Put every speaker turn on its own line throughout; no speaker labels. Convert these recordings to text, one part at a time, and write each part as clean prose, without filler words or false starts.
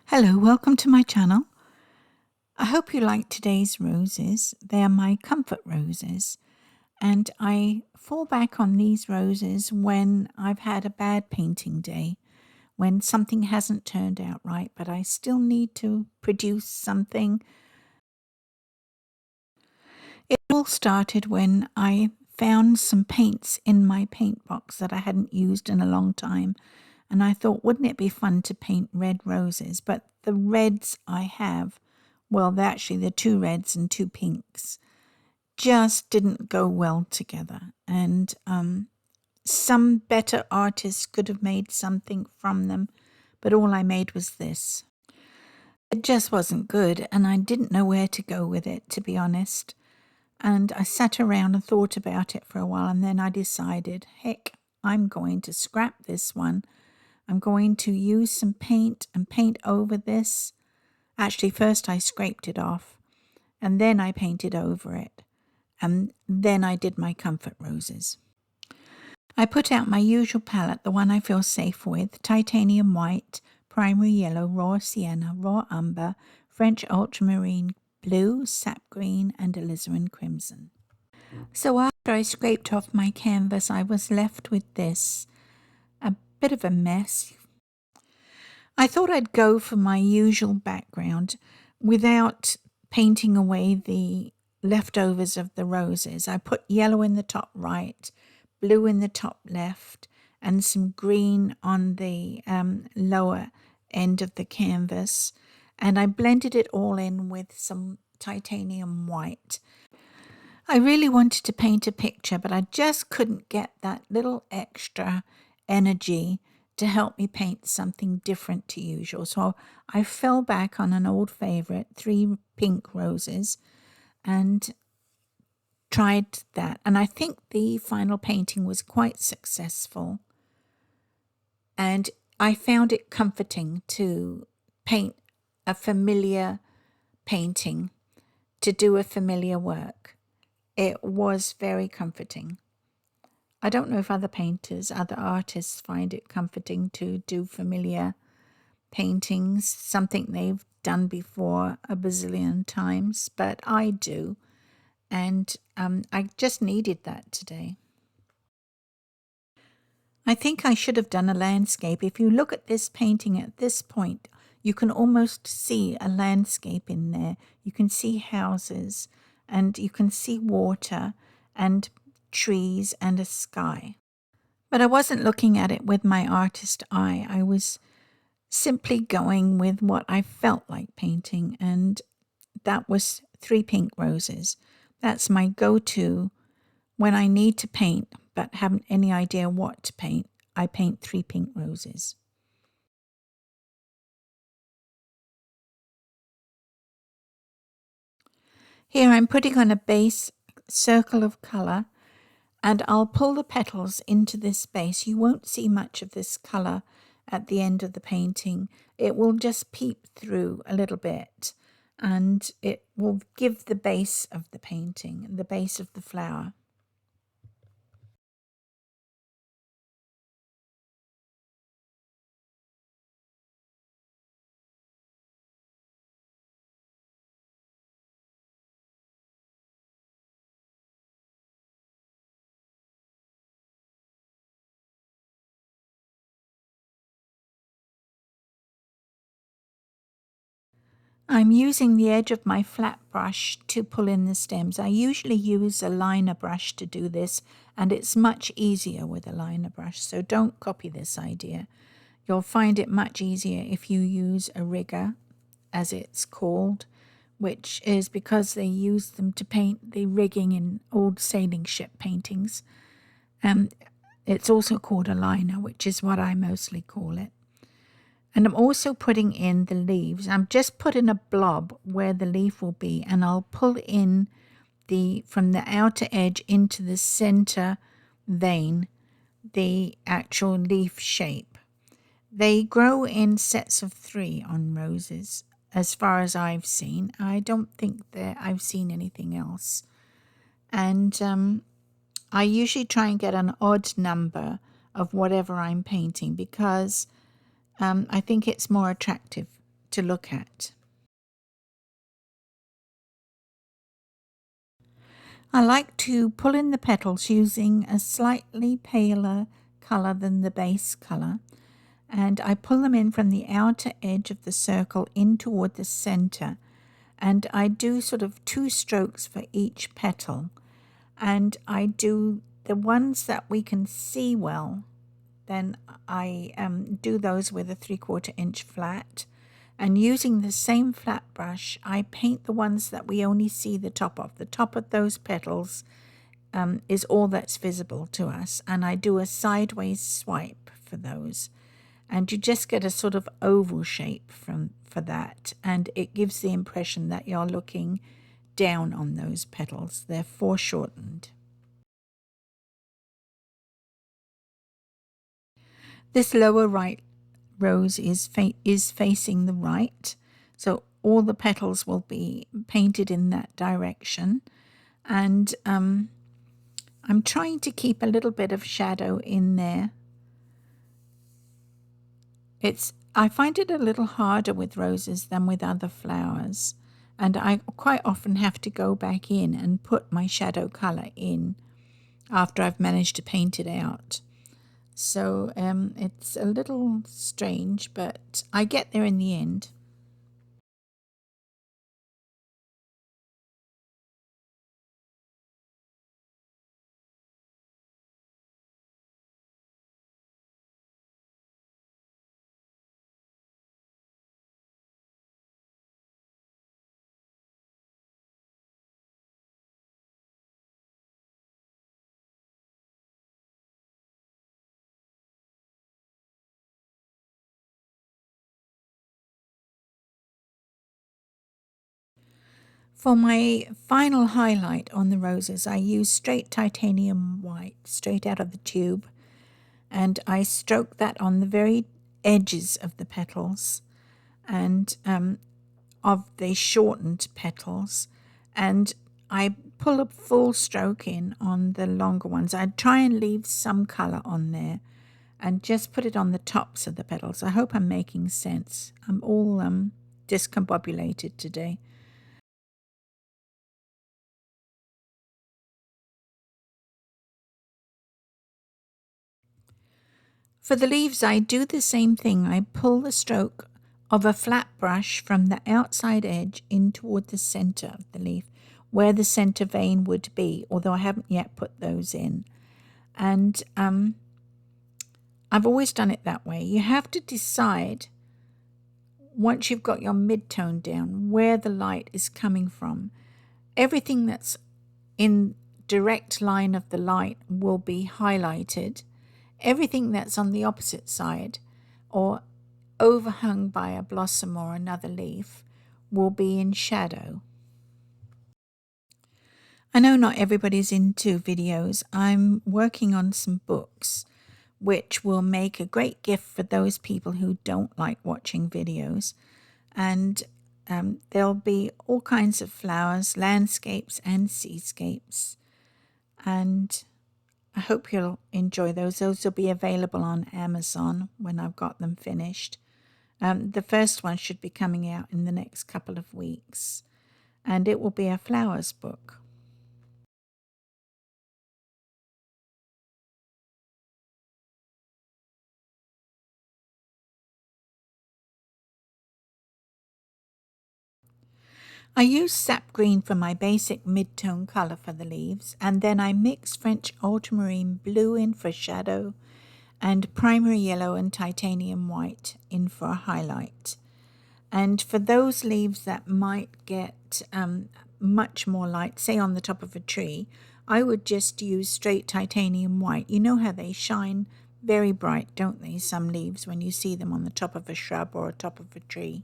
Hello, welcome to my channel. I hope you like today's roses. They are my comfort roses, and I fall back on these roses when I've had a bad painting day, when something hasn't turned out right, but I still need to produce something. It all started when I found some paints in my paint box that I hadn't used in a long time. And I thought, wouldn't it be fun to paint red roses? But the reds I have, well, they're two reds and two pinks, just didn't go well together. And some better artists could have made something from them, but all I made was this. It just wasn't good, and I didn't know where to go with it, to be honest. And I sat around and thought about it for a while, and then I decided, heck, I'm going to scrap this one. I'm going to use some paint and paint over this. Actually, first I scraped it off, and then I painted over it, and then I did my comfort roses. I put out my usual palette, the one I feel safe with: titanium white, primary yellow, raw sienna, raw umber, French ultramarine blue, sap green, and alizarin crimson. So after I scraped off my canvas, I was left with this, a bit of a mess. I thought I'd go for my usual background without painting away the leftovers of the roses. I put yellow in the top right, blue in the top left, and some green on the lower end of the canvas. And I blended it all in with some titanium white. I really wanted to paint a picture, but I just couldn't get that little extra energy to help me paint something different to usual. So I fell back on an old favorite, 3 pink roses, and tried that. And I think the final painting was quite successful. And I found it comforting to paint a familiar painting, to do a familiar work. It was very comforting. I don't know if other painters, other artists find it comforting to do familiar paintings, something they've done before a bazillion times, but I do. And I just needed that today. I think I should have done a landscape. If you look at this painting at this point, you can almost see a landscape in there. You can see houses, and you can see water and trees and a sky. But I wasn't looking at it with my artist eye. I was simply going with what I felt like painting, and that was 3 pink roses. That's my go-to when I need to paint but haven't any idea what to paint. I paint 3 pink roses. Here I'm putting on a base circle of color, and I'll pull the petals into this base. You won't see much of this color at the end of the painting. It will just peep through a little bit, and it will give the base of the painting, the base of the flower. I'm using the edge of my flat brush to pull in the stems. I usually use a liner brush to do this, and it's much easier with a liner brush, so don't copy this idea. You'll find it much easier if you use a rigger, as it's called, which is because they use them to paint the rigging in old sailing ship paintings. It's also called a liner, which is what I mostly call it. And I'm also putting in the leaves. I'm just putting a blob where the leaf will be, and I'll pull in from the outer edge into the center vein, the actual leaf shape. They grow in sets of 3 on roses, as far as I've seen. I don't think that I've seen anything else. And I usually try and get an odd number of whatever I'm painting, because I think it's more attractive to look at. I like to pull in the petals using a slightly paler colour than the base colour, and I pull them in from the outer edge of the circle in toward the centre, and I do sort of 2 strokes for each petal, and I do the ones that we can see well, then I do those with a 3/4 inch flat. And using the same flat brush, I paint the ones that we only see the top of. The top of those petals is all that's visible to us. And I do a sideways swipe for those. And you just get a sort of oval shape for that. And it gives the impression that you're looking down on those petals. They're foreshortened. This lower right rose is facing the right, so all the petals will be painted in that direction, and I'm trying to keep a little bit of shadow in there. I find it a little harder with roses than with other flowers, and I quite often have to go back in and put my shadow color in after I've managed to paint it out. So it's a little strange, but I get there in the end. For my final highlight on the roses, I use straight titanium white, straight out of the tube, and I stroke that on the very edges of the petals and of the shortened petals, and I pull a full stroke in on the longer ones. I try and leave some colour on there and just put it on the tops of the petals. I hope I'm making sense. I'm all discombobulated today. For the leaves, I do the same thing. I pull the stroke of a flat brush from the outside edge in toward the center of the leaf, where the center vein would be, although I haven't yet put those in. And I've always done it that way. You have to decide, once you've got your mid-tone down, where the light is coming from. Everything that's in direct line of the light will be highlighted. Everything that's on the opposite side or overhung by a blossom or another leaf will be in shadow. I know not everybody's into videos. I'm working on some books which will make a great gift for those people who don't like watching videos. And there'll be all kinds of flowers, landscapes and seascapes. And I hope you'll enjoy those. Those will be available on Amazon when I've got them finished. The first one should be coming out in the next couple of weeks, and it will be a flowers book. I use sap green for my basic mid-tone colour for the leaves, and then I mix French ultramarine blue in for shadow and primary yellow and titanium white in for a highlight. And for those leaves that might get much more light, say on the top of a tree, I would just use straight titanium white. You know how they shine very bright, don't they, some leaves, when you see them on the top of a shrub or top of a tree.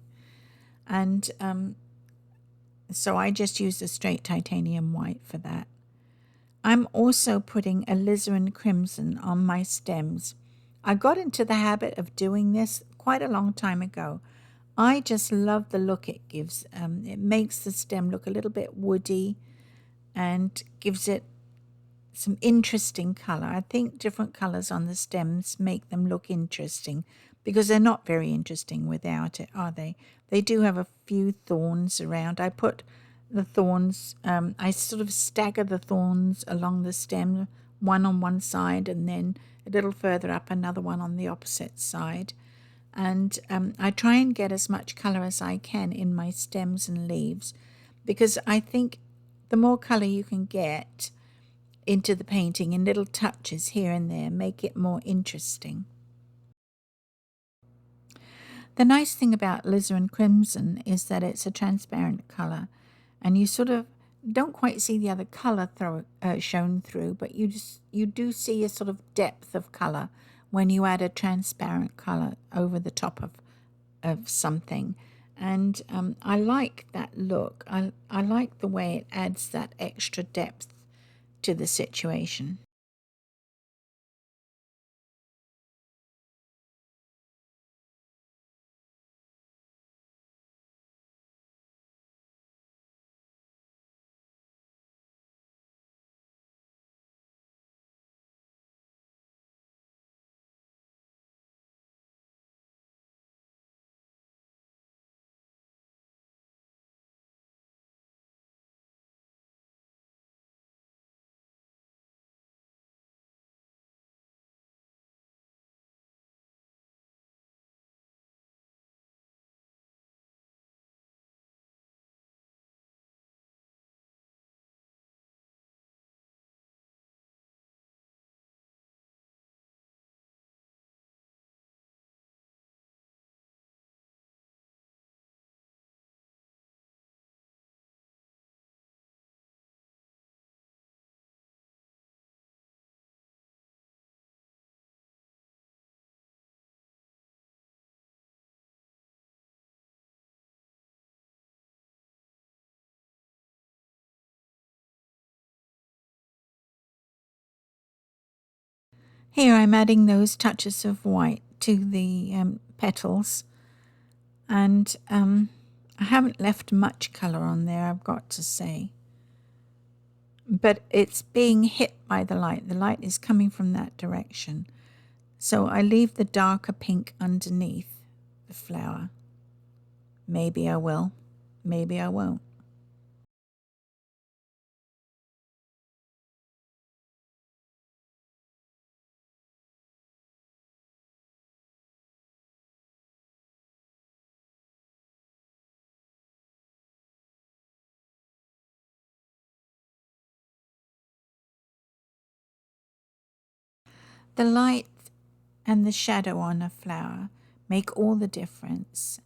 And so I just use the straight titanium white for that. I'm also putting alizarin crimson on my stems. I got into the habit of doing this quite a long time ago. I just love the look it gives. It makes the stem look a little bit woody and gives it some interesting color. I think different colors on the stems make them look interesting. because they're not very interesting without it, are they? They do have a few thorns around. I put the thorns, I sort of stagger the thorns along the stem, one on one side and then a little further up another one on the opposite side. And I try and get as much colour as I can in my stems and leaves, because I think the more colour you can get into the painting in little touches here and there make it more interesting. The nice thing about alizarin crimson is that it's a transparent colour, and you sort of don't quite see the other colour shown through, but you do see a sort of depth of colour when you add a transparent colour over the top of something. And I like that look. I like the way it adds that extra depth to the situation. Here I'm adding those touches of white to the petals, and I haven't left much colour on there, I've got to say. But it's being hit by the light. The light is coming from that direction. So I leave the darker pink underneath the flower. Maybe I will, maybe I won't. The light and the shadow on a flower make all the difference.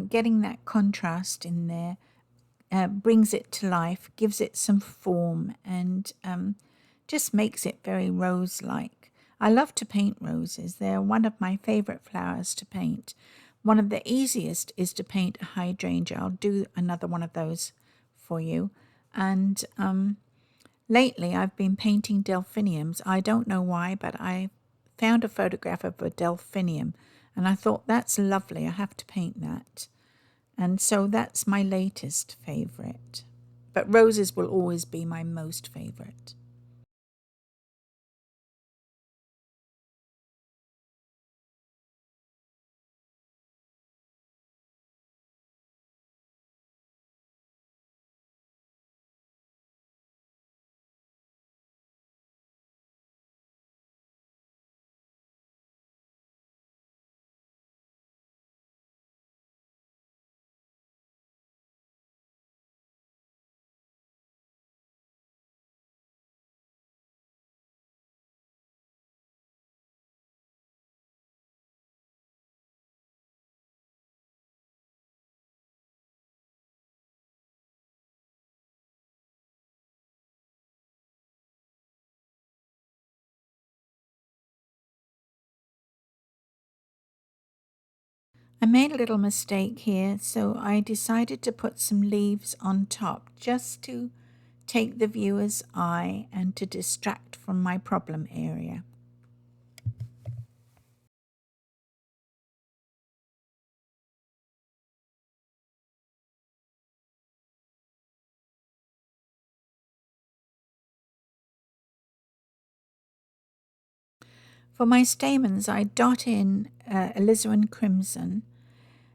Getting that contrast in there brings it to life, gives it some form, and just makes it very rose-like. I love to paint roses. They're one of my favourite flowers to paint. One of the easiest is to paint a hydrangea. I'll do another one of those for you. And lately I've been painting delphiniums. I don't know why, but I found a photograph of a delphinium and I thought, that's lovely, I have to paint that. And so that's my latest favourite. But roses will always be my most favourite. I made a little mistake here, so I decided to put some leaves on top just to take the viewer's eye and to distract from my problem area. For my stamens, I dot in alizarin crimson,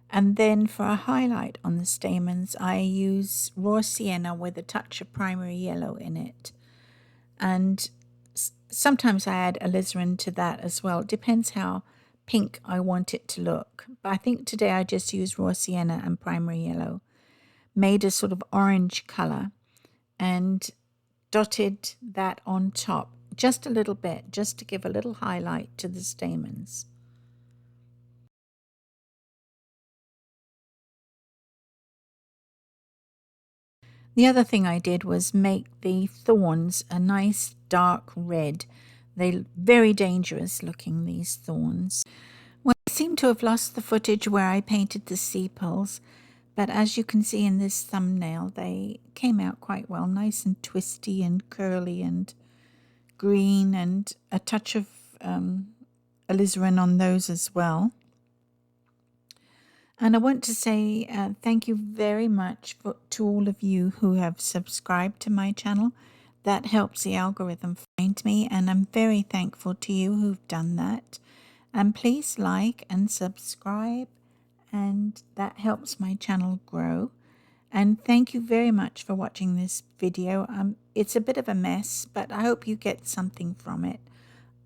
and then for a highlight on the stamens, I use raw sienna with a touch of primary yellow in it. And sometimes I add alizarin to that as well. It depends how pink I want it to look. But I think today I just used raw sienna and primary yellow. Made a sort of orange color and dotted that on top just a little bit, just to give a little highlight to the stamens. The other thing I did was make the thorns a nice dark red. They're very dangerous looking, these thorns. Well, I seem to have lost the footage where I painted the sepals, but as you can see in this thumbnail, they came out quite well, nice and twisty and curly and green, and a touch of alizarin on those as well. And I want to say thank you very much to all of you who have subscribed to my channel. That helps the algorithm find me, and I'm very thankful to you who've done that. And please like and subscribe, and that helps my channel grow. And thank you very much for watching this video. It's a bit of a mess, but I hope you get something from it.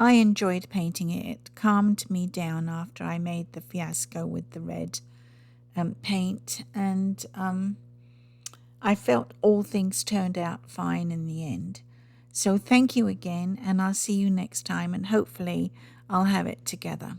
I enjoyed painting it. It calmed me down after I made the fiasco with the red paint, and I felt all things turned out fine in the end. So thank you again, and I'll see you next time, and hopefully I'll have it together.